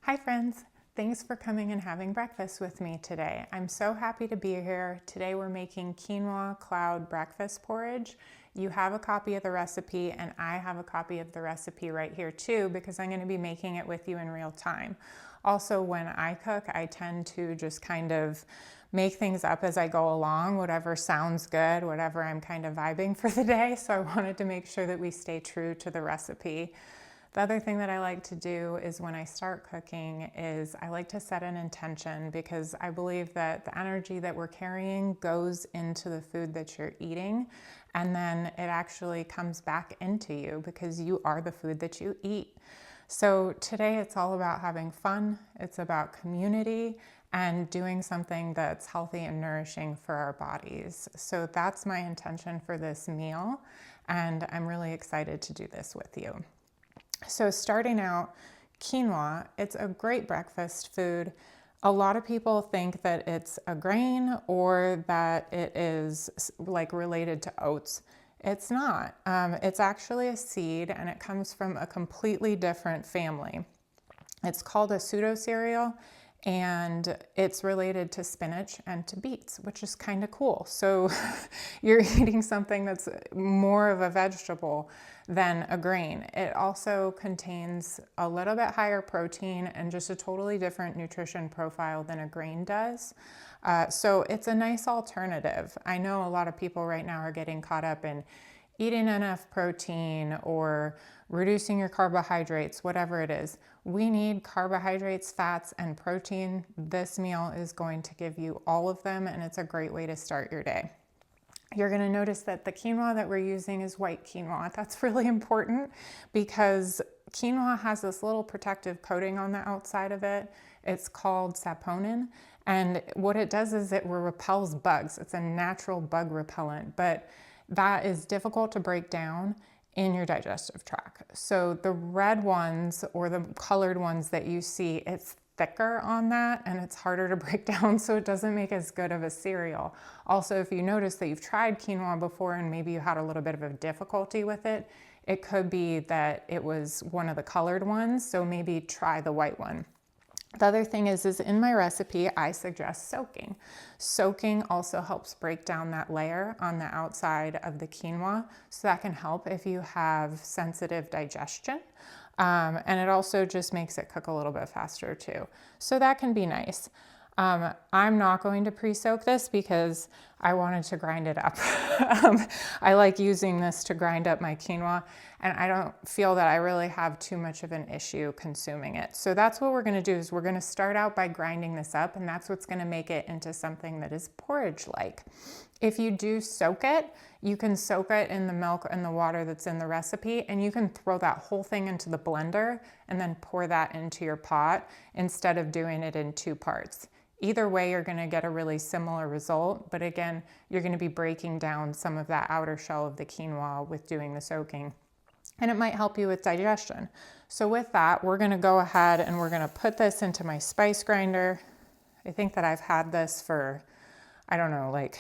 Hi friends, thanks for coming and having breakfast with me today. I'm so happy to be here. Today we're making quinoa cloud breakfast porridge. You have a copy of the recipe and I have a copy of the recipe right here too because I'm going to be making it with you in real time. Also, when I cook, I tend to just kind of make things up as I go along, whatever sounds good, whatever I'm kind of vibing for the day. So I wanted to make sure that we stay true to the recipe. The other thing that I like to do is when I start cooking is I like to set an intention because I believe that the energy that we're carrying goes into the food that you're eating and then it actually comes back into you because you are the food that you eat. So today it's all about having fun, it's about community and doing something that's healthy and nourishing for our bodies. So that's my intention for this meal and I'm really excited to do this with you. So starting out, quinoa, it's a great breakfast food. A lot of people think that it's a grain or that it is like related to oats. It's not. It's actually a seed and it comes from a completely different family. It's called a pseudo-cereal and it's related to spinach and to beets, which is kind of cool. So you're eating something that's more of a vegetable than a grain. It also contains a little bit higher protein and just a totally different nutrition profile than a grain does. So it's a nice alternative. I know a lot of people right now are getting caught up in eating enough protein or reducing your carbohydrates, whatever it is. We need carbohydrates, fats, and protein. This meal is going to give you all of them, and it's a great way to start your day. You're going to notice that the quinoa that we're using is white quinoa. That's really important because quinoa has this little protective coating on the outside of it. It's called saponin. And what it does is it repels bugs. It's a natural bug repellent, but that is difficult to break down in your digestive tract. So the red ones or the colored ones that you see, it's thicker on that and it's harder to break down, so it doesn't make as good of a cereal. Also, if you notice that you've tried quinoa before and maybe you had a little bit of a difficulty with it, it could be that it was one of the colored ones, so maybe try the white one. The other thing is in my recipe, I suggest soaking. Soaking also helps break down that layer on the outside of the quinoa, so that can help if you have sensitive digestion. And it also just makes it cook a little bit faster too. So that can be nice. I'm not going to pre-soak this because I wanted to grind it up. I like using this to grind up my quinoa and I don't feel that I really have too much of an issue consuming it. So that's what we're going to do is we're going to start out by grinding this up and that's what's going to make it into something that is porridge-like. If you do soak it, you can soak it in the milk and the water that's in the recipe and you can throw that whole thing into the blender and then pour that into your pot instead of doing it in two parts. Either way, you're going to get a really similar result, but again, you're going to be breaking down some of that outer shell of the quinoa with doing the soaking, and it might help you with digestion. So with that, we're going to go ahead and we're going to put this into my spice grinder. I think that I've had this for, I don't know, like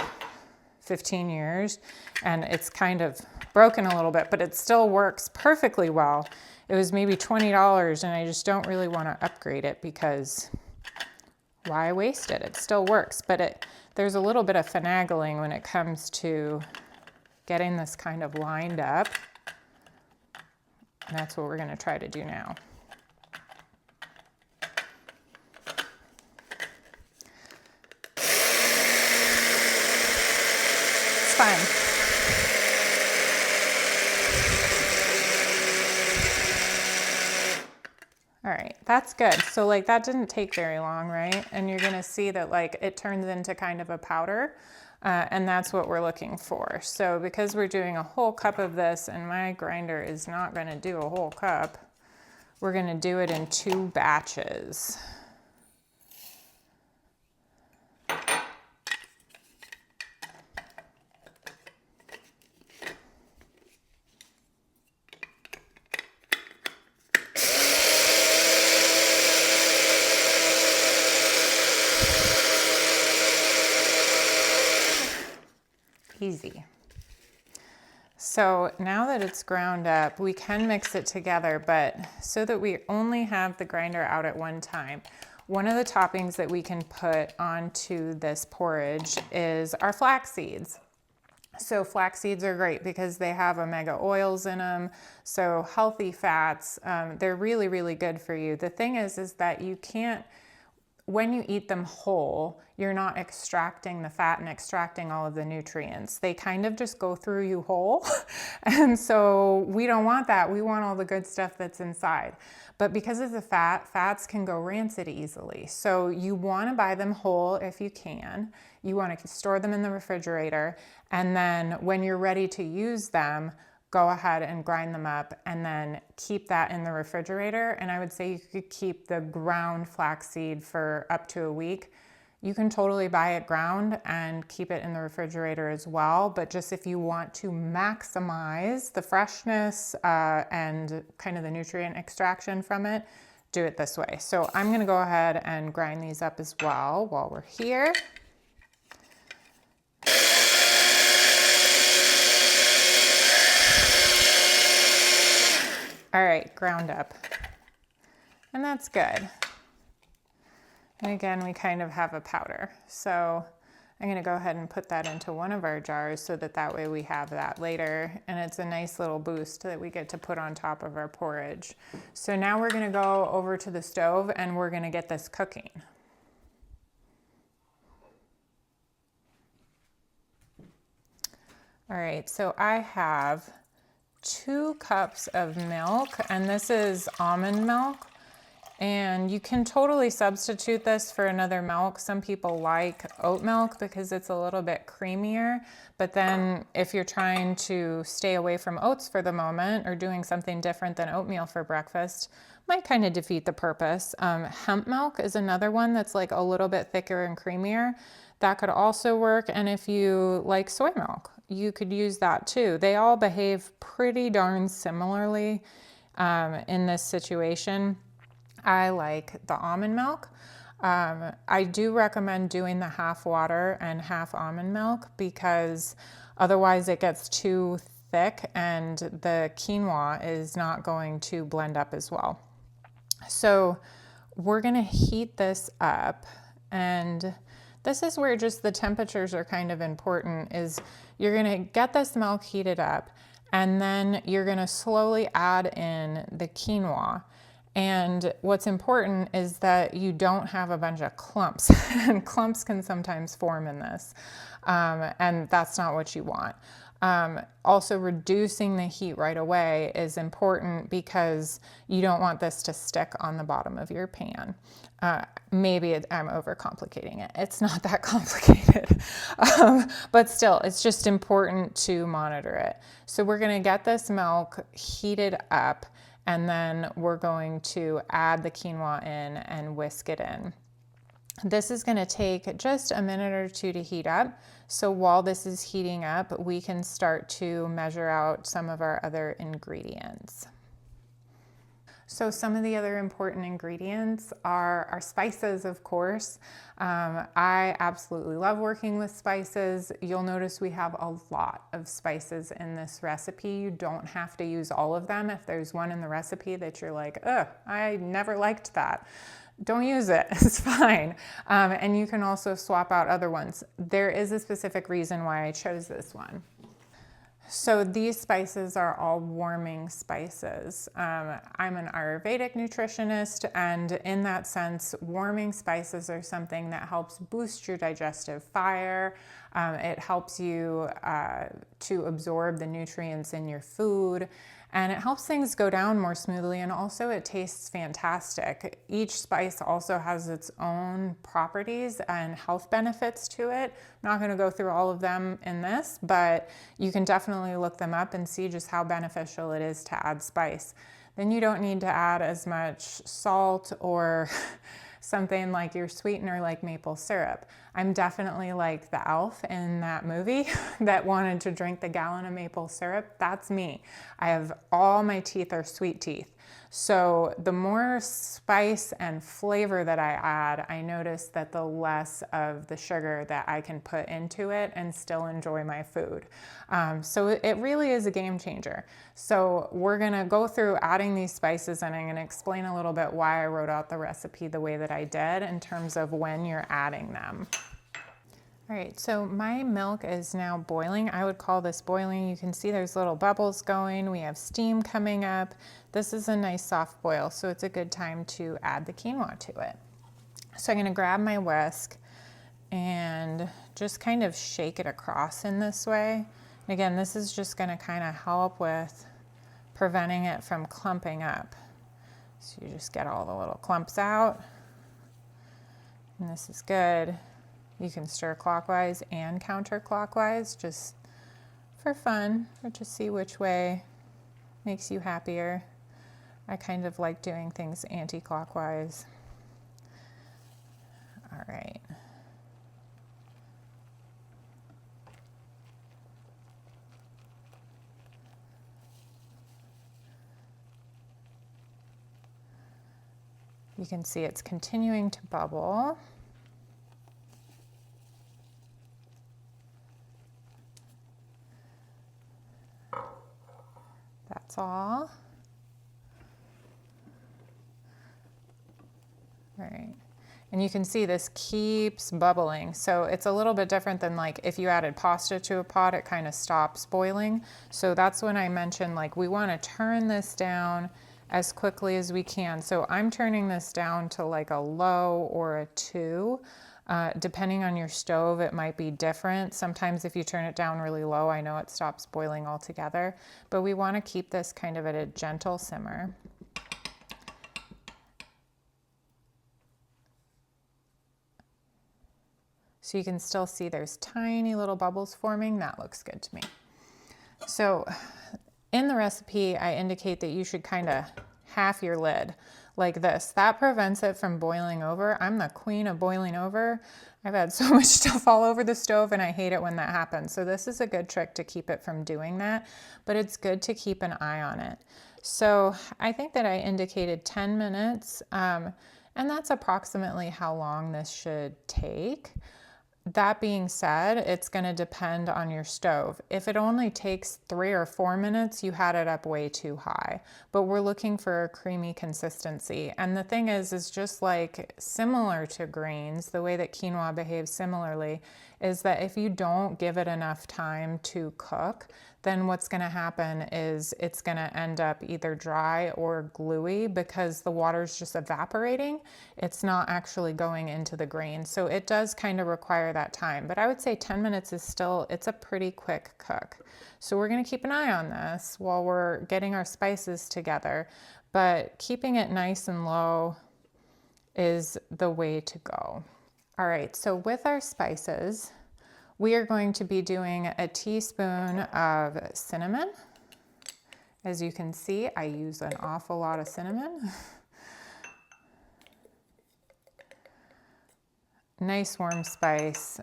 15 years, and it's kind of broken a little bit, but it still works perfectly well. It was maybe $20, and I just don't really want to upgrade it because why waste it? It still works, but there's a little bit of finagling when it comes to getting this kind of lined up. And that's what we're going to try to do now. It's fine. All right, that's good. So like that didn't take very long, right? And you're gonna see that like it turns into kind of a powder and that's what we're looking for. So because we're doing a whole cup of this and my grinder is not gonna do a whole cup, we're gonna do it in 2 batches. Easy. So now that it's ground up, we can mix it together, but so that we only have the grinder out at one time, one of the toppings that we can put onto this porridge is our flax seeds. So flax seeds are great because they have omega oils in them, so healthy fats. They're really, really good for you. The thing is that you can't, when you eat them whole, you're not extracting the fat and extracting all of the nutrients. They kind of just go through you whole. And so we don't want that. We want all the good stuff that's inside. But because of the fats can go rancid easily. So you want to buy them whole if you can. You want to store them in the refrigerator. And then when you're ready to use them, go ahead and grind them up and then keep that in the refrigerator. And I would say you could keep the ground flaxseed for up to a week. You can totally buy it ground and keep it in the refrigerator as well. But just if you want to maximize the freshness and kind of the nutrient extraction from it, do it this way. So I'm gonna go ahead and grind these up as well while we're here. All right, ground up. And that's good. And again, we kind of have a powder. So I'm gonna go ahead and put that into one of our jars so that way we have that later. And it's a nice little boost that we get to put on top of our porridge. So now we're gonna go over to the stove and we're gonna get this cooking. All right, so I have 2 cups of milk, and this is almond milk. And you can totally substitute this for another milk. Some people like oat milk because it's a little bit creamier. But then if you're trying to stay away from oats for the moment or doing something different than oatmeal for breakfast, might kind of defeat the purpose. Hemp milk is another one that's like a little bit thicker and creamier. That could also work. And if you like soy milk, you could use that too. They all behave pretty darn similarly in this situation. I like the almond milk. I do recommend doing the half water and half almond milk because otherwise it gets too thick and the quinoa is not going to blend up as well. So we're gonna heat this up, and this is where just the temperatures are kind of important. Is you're gonna get this milk heated up and then you're gonna slowly add in the quinoa. And what's important is that you don't have a bunch of clumps, and clumps can sometimes form in this, and that's not what you want. Also, reducing the heat right away is important because you don't want this to stick on the bottom of your pan. Maybe I'm overcomplicating it. It's not that complicated, but still, it's just important to monitor it. So we're gonna get this milk heated up, and then we're going to add the quinoa in and whisk it in. This is going to take just a minute or two to heat up. So while this is heating up, we can start to measure out some of our other ingredients. So some of the other important ingredients are our spices, of course. I absolutely love working with spices. You'll notice we have a lot of spices in this recipe. You don't have to use all of them. If there's one in the recipe that you're like, ugh, I never liked that, don't use it, it's fine. And you can also swap out other ones. There is a specific reason why I chose this one. So these spices are all warming spices. I'm an Ayurvedic nutritionist, and in that sense, warming spices are something that helps boost your digestive fire. It helps you to absorb the nutrients in your food, and it helps things go down more smoothly, and also it tastes fantastic. Each spice also has its own properties and health benefits to it. I'm not gonna go through all of them in this, but you can definitely look them up and see just how beneficial it is to add spice. Then you don't need to add as much salt or something like your sweetener like maple syrup. I'm definitely like the elf in that movie that wanted to drink the gallon of maple syrup. That's me. I have all my teeth are sweet teeth. So the more spice and flavor that I add, I notice that the less of the sugar that I can put into it and still enjoy my food. So it really is a game changer. So we're gonna go through adding these spices, and I'm gonna explain a little bit why I wrote out the recipe the way that I did in terms of when you're adding them. All right, so my milk is now boiling. I would call this boiling. You can see there's little bubbles going. We have steam coming up. This is a nice soft boil, so it's a good time to add the quinoa to it. So I'm gonna grab my whisk and just kind of shake it across in this way. And again, this is just gonna kind of help with preventing it from clumping up. So you just get all the little clumps out. And this is good. You can stir clockwise and counterclockwise just for fun, or to see which way makes you happier. I kind of like doing things anti-clockwise. All right. You can see it's continuing to bubble. That's all. All right. And you can see this keeps bubbling. So it's a little bit different than like if you added pasta to a pot, it kind of stops boiling. So that's when I mentioned like we want to turn this down as quickly as we can. So I'm turning this down to like a low or a 2. Depending on your stove, it might be different. Sometimes if you turn it down really low, I know it stops boiling altogether, but we want to keep this kind of at a gentle simmer. So you can still see there's tiny little bubbles forming. That looks good to me. So in the recipe, I indicate that you should kind of half your lid like this. That prevents it from boiling over. I'm the queen of boiling over. I've had so much stuff all over the stove and I hate it when that happens. So this is a good trick to keep it from doing that, but it's good to keep an eye on it. So I think that I indicated 10 minutes, and that's approximately how long this should take. That being said, it's going to depend on your stove. If it only takes 3 or 4 minutes, you had it up way too high. But we're looking for a creamy consistency. And the thing is just like similar to grains, the way that quinoa behaves similarly is that if you don't give it enough time to cook, then what's going to happen is it's going to end up either dry or gluey because the water's just evaporating. It's not actually going into the grain. So it does kind of require that time. But I would say 10 minutes is still, it's a pretty quick cook. So we're going to keep an eye on this while we're getting our spices together. But keeping it nice and low is the way to go. All right, so with our spices, we are going to be doing a teaspoon of cinnamon. As you can see, I use an awful lot of cinnamon. Nice warm spice.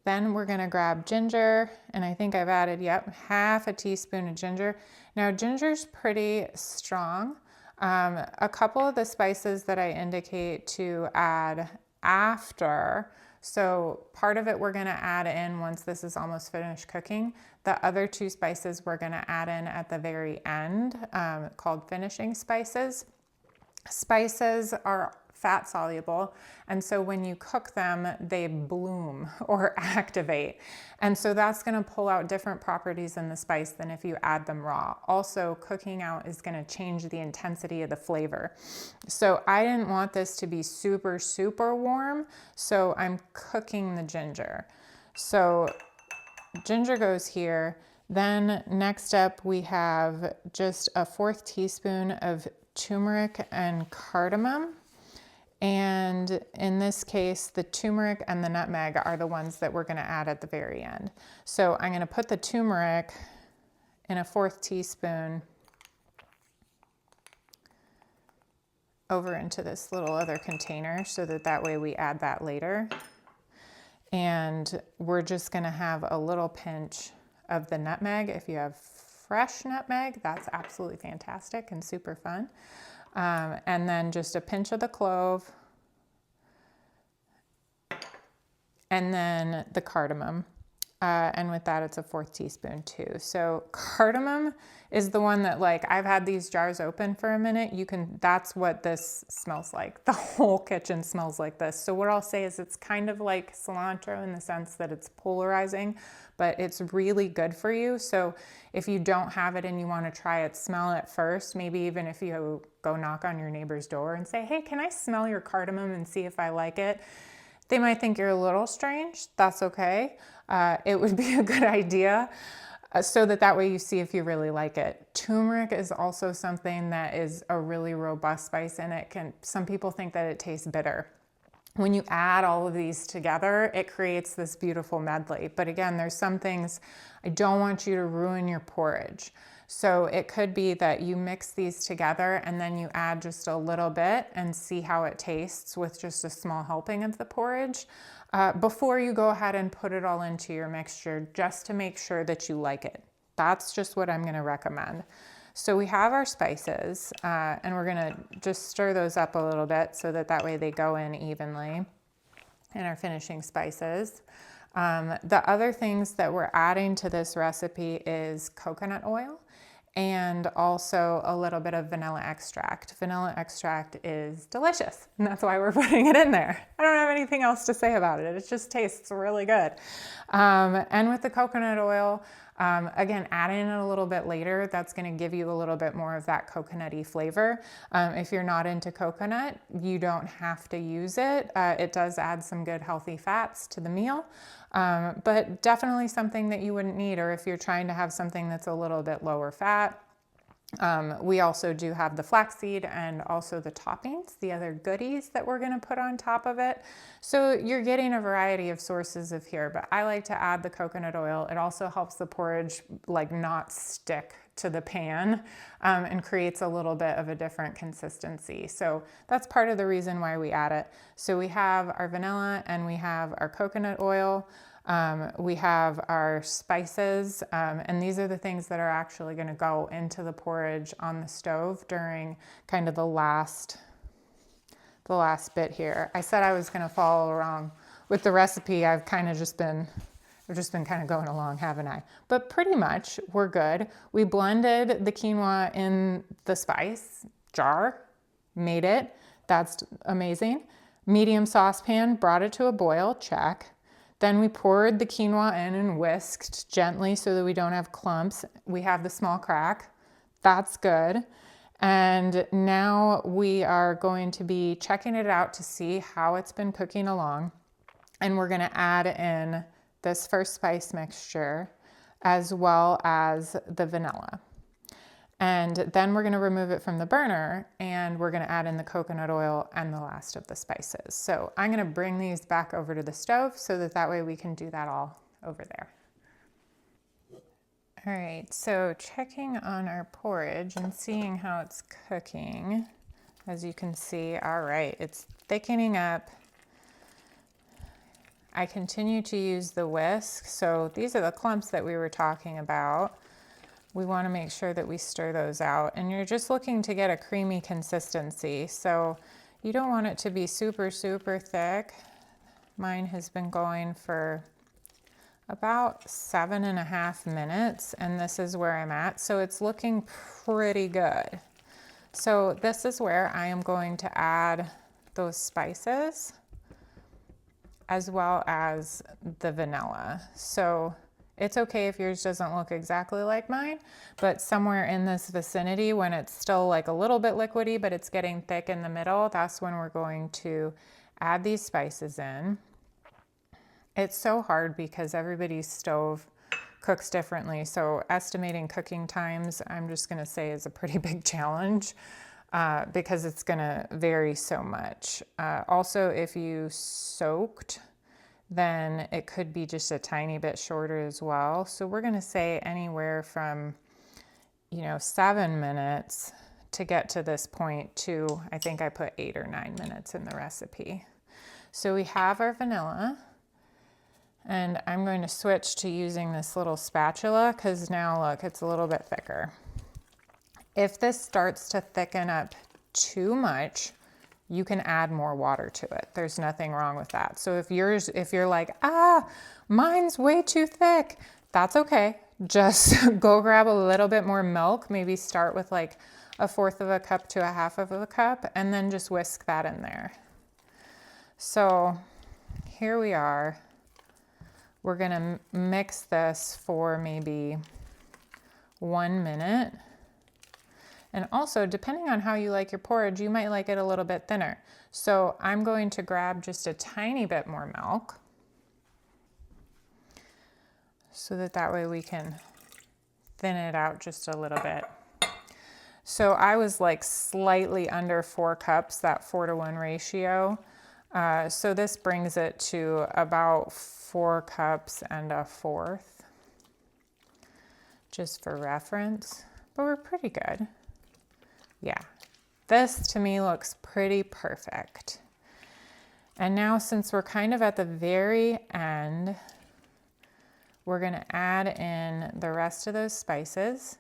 Then we're gonna grab ginger, and I think I've added, half a teaspoon of ginger. Now ginger's pretty strong. A couple of the spices that I indicate to add after, so part of it we're gonna add in once this is almost finished cooking. The other 2 spices we're gonna add in at the very end, called finishing spices. Spices are fat soluble, and so when you cook them, they bloom or activate. And so that's gonna pull out different properties in the spice than if you add them raw. Also, cooking out is gonna change the intensity of the flavor. So I didn't want this to be super, super warm, so I'm cooking the ginger. So ginger goes here. Then next up, we have just a 1/4 teaspoon of turmeric and cardamom. And in this case, the turmeric and the nutmeg are the ones that we're gonna add at the very end. So I'm gonna put the turmeric in a 1/4 teaspoon. over into this little other container so that way we add that later. And we're just gonna have a little pinch of the nutmeg. If you have fresh nutmeg, that's absolutely fantastic and super fun. And then just a pinch of the clove, and then the cardamom. And with that, it's a 1/4 teaspoon too. So cardamom is the one that, like, I've had these jars open for a minute. That's what this smells like. The whole kitchen smells like this. So what I'll say is it's kind of like cilantro in the sense that it's polarizing, but it's really good for you. So if you don't have it and you want to try it, smell it first. Maybe even if you go knock on your neighbor's door and say, hey, can I smell your cardamom and see if I like it? They might think you're a little strange. That's okay. It would be a good idea so that way you see if you really like it. Turmeric is also something that is a really robust spice, and some people think that it tastes bitter. When you add all of these together, it creates this beautiful medley. But again, there's some things, I don't want you to ruin your porridge. So it could be that you mix these together and then you add just a little bit and see how it tastes with just a small helping of the porridge before you go ahead and put it all into your mixture, just to make sure that you like it. That's just what I'm gonna recommend. So we have our spices and we're gonna just stir those up a little bit so that way they go in evenly in our finishing spices. The other things that we're adding to this recipe is coconut oil and also a little bit of vanilla extract. Vanilla extract is delicious, and that's why we're putting it in there. I don't have anything else to say about it. It just tastes really good. And with the coconut oil, again, adding it a little bit later, that's going to give you a little bit more of that coconutty flavor. If you're not into coconut, you don't have to use it. It does add some good healthy fats to the meal, but definitely something that you wouldn't need, or if you're trying to have something that's a little bit lower fat. We also do have the flaxseed and also the toppings, the other goodies that we're going to put on top of it. So you're getting a variety of sources of here, but I like to add the coconut oil. It also helps the porridge like not stick to the pan and creates a little bit of a different consistency. So that's part of the reason why we add it. So we have our vanilla and we have our coconut oil. We have our spices, and these are the things that are actually going to go into the porridge on the stove during kind of the last bit here. I said I was going to follow along with the recipe. I've just been kind of going along, haven't I? But pretty much we're good. We blended the quinoa in the spice jar, made it. That's amazing. Medium saucepan, brought it to a boil, check. Then we poured the quinoa in and whisked gently so that we don't have clumps. We have the small crack. That's good. And now we are going to be checking it out to see how it's been cooking along. And we're going to add in this first spice mixture as well as the vanilla. And then we're going to remove it from the burner and we're going to add in the coconut oil and the last of the spices. So I'm going to bring these back over to the stove so that way we can do that all over there. All right, so checking on our porridge and seeing how it's cooking. As you can see, all right, it's thickening up. I continue to use the whisk. So these are the clumps that we were talking about. We want to make sure that we stir those out, and you're just looking to get a creamy consistency. So you don't want it to be super, super thick. Mine has been going for about 7.5 minutes, and this is where I'm at. So it's looking pretty good. So this is where I am going to add those spices as well as the vanilla. So it's okay if yours doesn't look exactly like mine, but somewhere in this vicinity, when it's still like a little bit liquidy, but it's getting thick in the middle, that's when we're going to add these spices in. It's so hard because everybody's stove cooks differently. So estimating cooking times, I'm just gonna say, is a pretty big challenge because it's gonna vary so much. Also, if you soaked, then it could be just a tiny bit shorter as well. So we're gonna say anywhere from, 7 minutes to get to this point too. I think I put 8 or 9 minutes in the recipe. So we have our vanilla, and I'm going to switch to using this little spatula because now look, it's a little bit thicker. If this starts to thicken up too much, you can add more water to it. There's nothing wrong with that. So if you're like, mine's way too thick, that's okay. Just go grab a little bit more milk. Maybe start with like 1/4 of a cup to 1/2 of a cup, and then just whisk that in there. So here we are. We're gonna mix this for maybe 1 minute. And also, depending on how you like your porridge, you might like it a little bit thinner. So I'm going to grab just a tiny bit more milk so that way we can thin it out just a little bit. So I was like slightly under 4 cups, that 4-to-1 ratio. So this brings it to about 4 cups and 1/4, just for reference, but we're pretty good. Yeah, this to me looks pretty perfect. And now since we're kind of at the very end, we're gonna add in the rest of those spices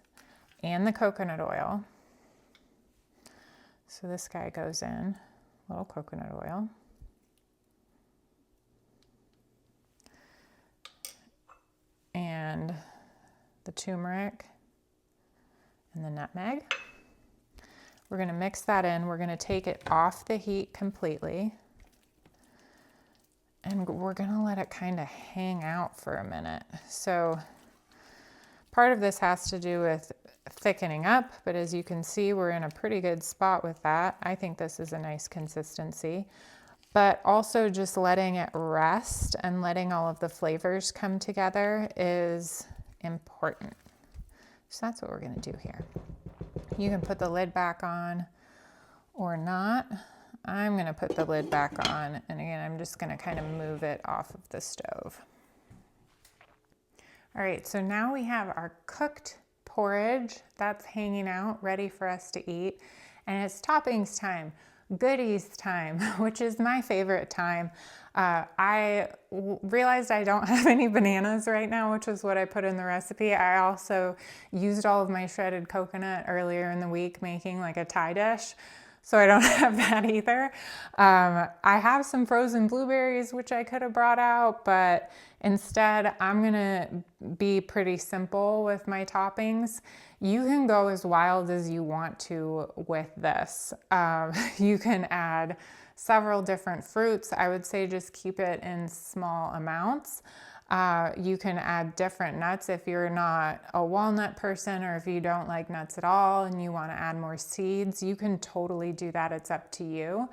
and the coconut oil. So this guy goes in, a little coconut oil. And the turmeric and the nutmeg. We're gonna mix that in. We're gonna take it off the heat completely. And we're gonna let it kind of hang out for a minute. So part of this has to do with thickening up, but as you can see, we're in a pretty good spot with that. I think this is a nice consistency, but also just letting it rest and letting all of the flavors come together is important. So that's what we're gonna do here. You can put the lid back on or not. I'm gonna put the lid back on, and again, I'm just gonna kind of move it off of the stove. All right, so now we have our cooked porridge that's hanging out, ready for us to eat, and it's toppings time, goodies time, which is my favorite time. I realized I don't have any bananas right now, which is what I put in the recipe. I also used all of my shredded coconut earlier in the week making like a Thai dish, so I don't have that either. I have some frozen blueberries, which I could have brought out, but instead I'm gonna be pretty simple with my toppings. You can go as wild as you want to with this. You can add several different fruits. I would say just keep it in small amounts. You can add different nuts if you're not a walnut person, or if you don't like nuts at all and you want to add more seeds, you can totally do that. It's up to you.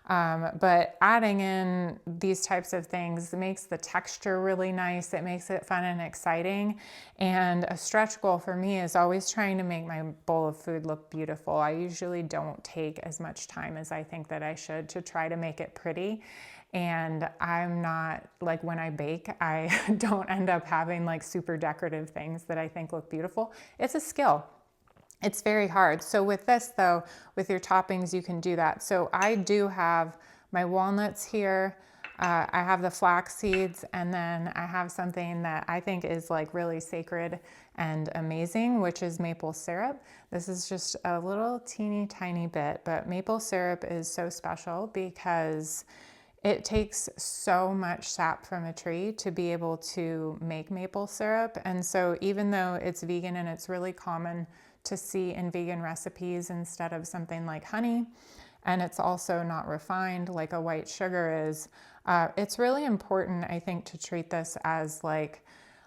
But adding in these types of things makes the texture really nice. It makes it fun and exciting. And a stretch goal for me is always trying to make my bowl of food look beautiful. I usually don't take as much time as I think that I should to try to make it pretty. And I'm not, like when I bake, I don't end up having like super decorative things that I think look beautiful. It's a skill. It's very hard. So with this though, with your toppings, you can do that. So I do have my walnuts here. I have the flax seeds, and then I have something that I think is like really sacred and amazing, which is maple syrup. This is just a little teeny tiny bit, but maple syrup is so special because it takes so much sap from a tree to be able to make maple syrup. And so even though it's vegan and it's really common to see in vegan recipes instead of something like honey, and it's also not refined like a white sugar is, it's really important, I think, to treat this as like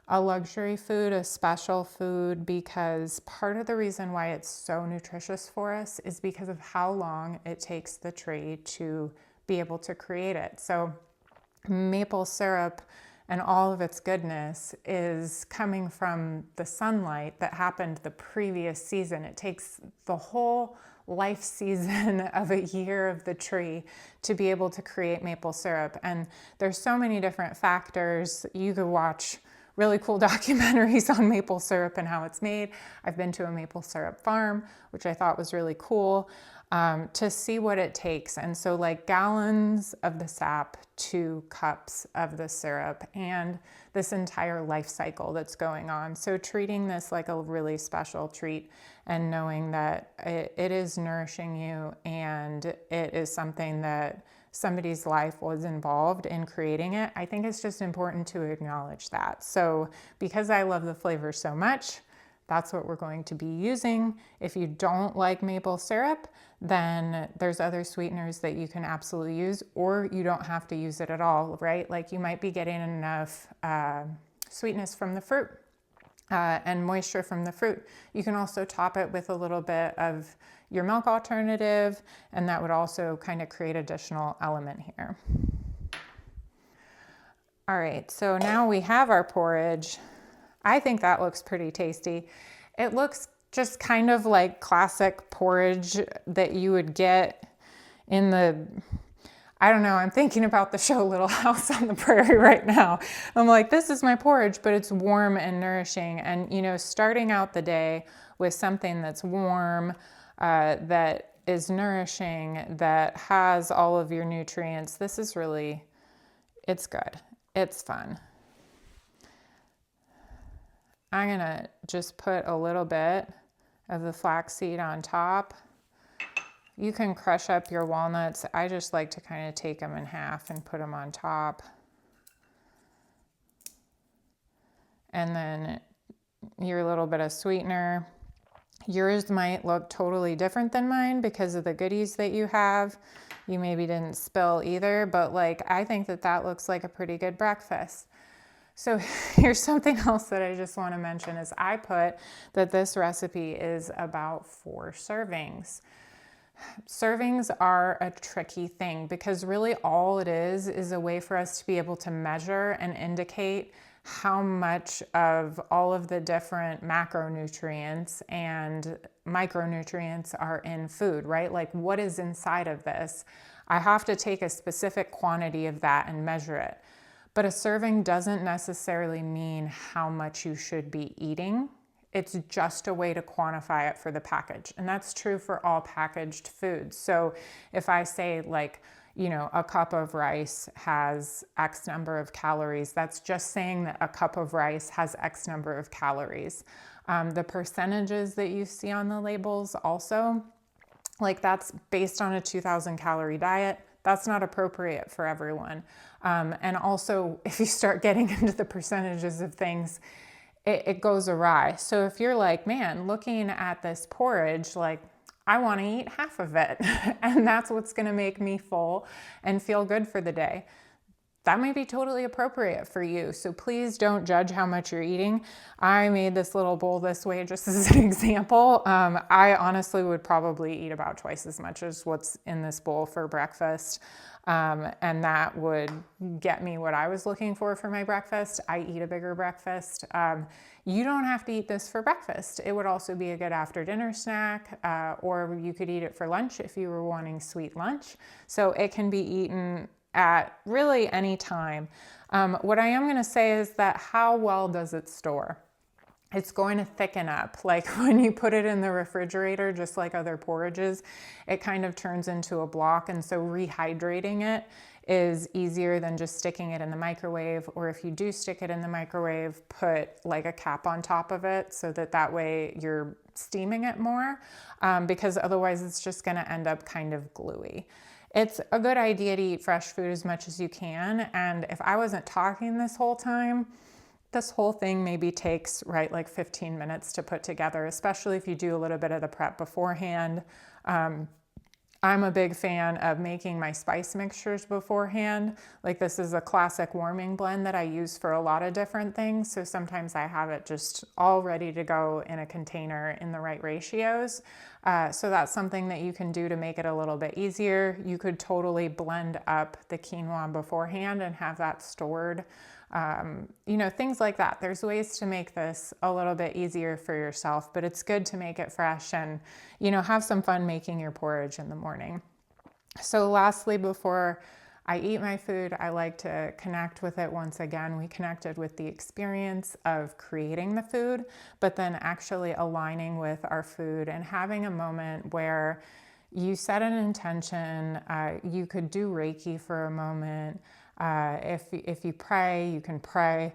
a luxury food, a special food, because part of the reason why it's so nutritious for us is because of how long it takes the tree to be able to create it. So maple syrup and all of its goodness is coming from the sunlight that happened the previous season. It takes the whole life season of a year of the tree to be able to create maple syrup. And there's so many different factors. You could watch really cool documentaries on maple syrup and how it's made. I've been to a maple syrup farm, which I thought was really cool, to see what it takes. And so like gallons of the sap to cups of the syrup, and this entire life cycle that's going on. So treating this like a really special treat and knowing that it is nourishing you and it is something that somebody's life was involved in creating it, I think it's just important to acknowledge that. So because I love the flavor so much, that's what we're going to be using. If you don't like maple syrup, then there's other sweeteners that you can absolutely use, or you don't have to use it at all, right? Like you might be getting enough sweetness from the fruit and moisture from the fruit. You can also top it with a little bit of your milk alternative, and that would also kind of create additional element here. All right, so now we have our porridge. I think that looks pretty tasty. It looks just kind of like classic porridge that you would get in the, I don't know, I'm thinking about the show Little House on the Prairie right now. I'm like, this is my porridge, but it's warm and nourishing. And, you know, starting out the day with something that's warm, that is nourishing, that has all of your nutrients, this is really, it's good. It's fun. I'm gonna just put a little bit of the flaxseed on top. You can crush up your walnuts. I just like to kind of take them in half and put them on top. And then your little bit of sweetener. Yours might look totally different than mine because of the goodies that you have. You maybe didn't spill either, but like I think that that looks like a pretty good breakfast. So here's something else that I just want to mention is I put that this recipe is about 4 servings. Servings are a tricky thing because really all it is a way for us to be able to measure and indicate how much of all of the different macronutrients and micronutrients are in food, right? Like what is inside of this? I have to take a specific quantity of that and measure it. But a serving doesn't necessarily mean how much you should be eating. It's just a way to quantify it for the package. And that's true for all packaged foods. So if I say like, you know, a cup of rice has X number of calories, that's just saying that a cup of rice has X number of calories. The percentages that you see on the labels also, like that's based on a 2,000 calorie diet. That's not appropriate for everyone. And also, if you start getting into the percentages of things, it goes awry. So if you're like, man, looking at this porridge, like I want to eat half of it, and that's what's going to make me full and feel good for the day, that might be totally appropriate for you. So please don't judge how much you're eating. I made this little bowl this way just as an example. I honestly would probably eat about twice as much as what's in this bowl for breakfast. And that would get me what I was looking for my breakfast. I eat a bigger breakfast. You don't have to eat this for breakfast. It would also be a good after dinner snack, or you could eat it for lunch if you were wanting sweet lunch. So it can be eaten at really any time. What I am going to say is that how well does it store? It's going to thicken up. Like when you put it in the refrigerator, just like other porridges, it kind of turns into a block. And so rehydrating it is easier than just sticking it in the microwave. Or if you do stick it in the microwave, put like a cap on top of it so that way you're steaming it more, because otherwise it's just going to end up kind of gluey. It's a good idea to eat fresh food as much as you can. And if I wasn't talking this whole time, this whole thing maybe takes, right, like 15 minutes to put together, especially if you do a little bit of the prep beforehand. I'm a big fan of making my spice mixtures beforehand. Like this is a classic warming blend that I use for a lot of different things. So sometimes I have it just all ready to go in a container in the right ratios. So that's something that you can do to make it a little bit easier. You could totally blend up the quinoa beforehand and have that stored. You know, things like that. There's ways to make this a little bit easier for yourself, but it's good to make it fresh and, you know, have some fun making your porridge in the morning. So lastly, before I eat my food, I like to connect with it once again. We connected with the experience of creating the food, but then actually aligning with our food and having a moment where you set an intention. You could do Reiki for a moment. If you pray, you can pray.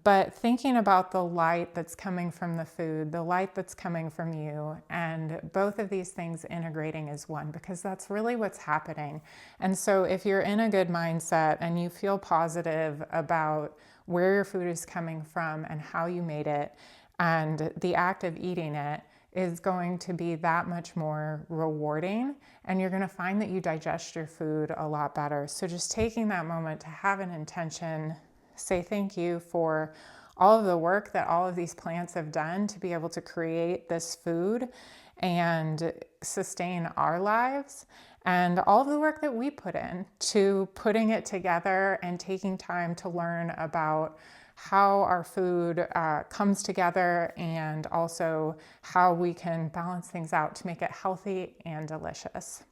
But thinking about the light that's coming from the food, the light that's coming from you, and both of these things integrating as one, because that's really what's happening. And so if you're in a good mindset and you feel positive about where your food is coming from and how you made it, and the act of eating it is going to be that much more rewarding, and you're going to find that you digest your food a lot better. So just taking that moment to have an intention, say thank you for all of the work that all of these plants have done to be able to create this food and sustain our lives, and all of the work that we put in to putting it together and taking time to learn about how our food comes together, and also how we can balance things out to make it healthy and delicious.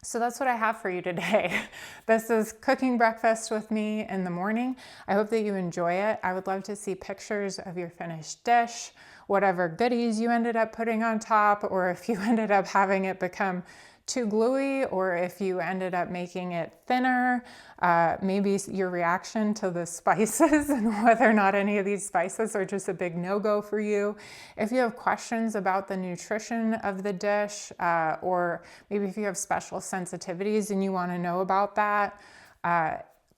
So that's what I have for you today. This is cooking breakfast with me in the morning. I hope that you enjoy it. I would love to see pictures of your finished dish, whatever goodies you ended up putting on top, or if you ended up having it become too gluey, or if you ended up making it thinner, maybe your reaction to the spices and whether or not any of these spices are just a big no-go for you. If you have questions about the nutrition of the dish, or maybe if you have special sensitivities and you want to know about that,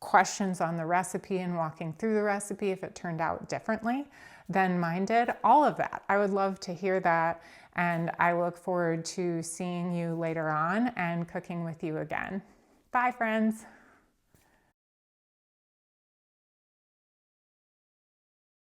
questions on the recipe and walking through the recipe if it turned out differently than mine did, all of that. I would love to hear that, and I look forward to seeing you later on and cooking with you again. Bye, friends.